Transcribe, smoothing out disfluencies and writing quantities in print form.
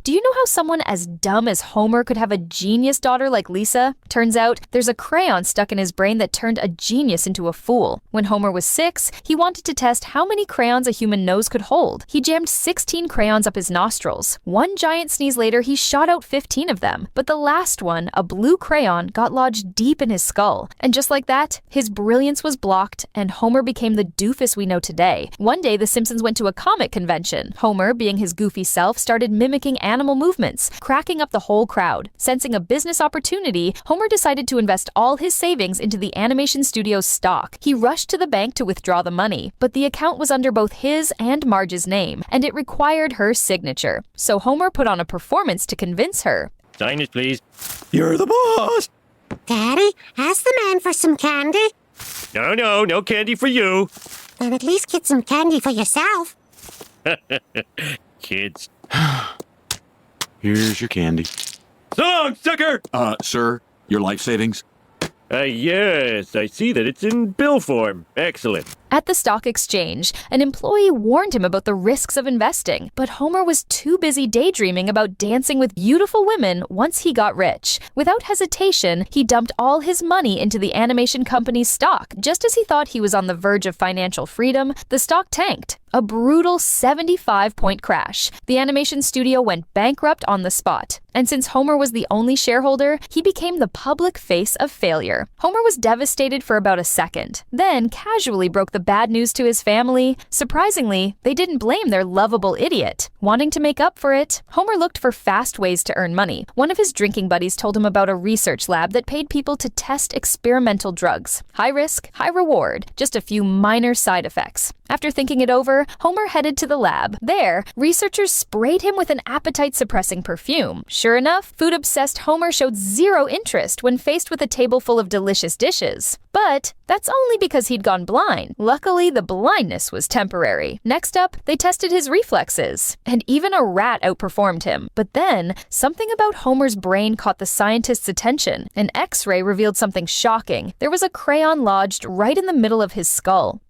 Do you know how someone as dumb as Homer could have a genius daughter like Lisa? Turns out, there's a crayon stuck in his brain that turned a genius into a fool. When Homer was 6, he wanted to test how many crayons a human nose could hold. He jammed 16 crayons up his nostrils. One giant sneeze later, he shot out 15 of them. But the last one, a blue crayon, got lodged deep in his skull. And just like that, his brilliance was blocked, and Homer became the doofus we know today. One day, the Simpsons went to a comic convention. Homer, being his goofy self, started mimicking animal movements, cracking up the whole crowd. Sensing a business opportunity, Homer decided to invest all his savings into the animation studio's stock. He rushed to the bank to withdraw the money, but the account was under both his and Marge's name, and it required her signature. So Homer put on a performance to convince her. Sign it, please. You're the boss! Daddy, ask the man for some candy. No candy for you. Then at least get some candy for yourself. Kids. Here's your candy. So long, sucker! Sir, your life savings? Yes, I see that it's in bill form. Excellent. At the stock exchange, an employee warned him about the risks of investing, but Homer was too busy daydreaming about dancing with beautiful women once he got rich. Without hesitation, he dumped all his money into the animation company's stock. Just as he thought he was on the verge of financial freedom, the stock tanked. A brutal 75-point crash. The animation studio went bankrupt on the spot. And since Homer was the only shareholder, he became the public face of failure. Homer was devastated for about a second, then casually broke the bad news to his family. Surprisingly, they didn't blame their lovable idiot. Wanting to make up for it, Homer looked for fast ways to earn money. One of his drinking buddies told him about a research lab that paid people to test experimental drugs. High risk, high reward, just a few minor side effects. After thinking it over, Homer headed to the lab. There, researchers sprayed him with an appetite-suppressing perfume. Sure enough, food-obsessed Homer showed zero interest when faced with a table full of delicious dishes. But that's only because he'd gone blind. Luckily, the blindness was temporary. Next up, they tested his reflexes. And even a rat outperformed him. But then, something about Homer's brain caught the scientists' attention. An X-ray revealed something shocking. There was a crayon lodged right in the middle of his skull.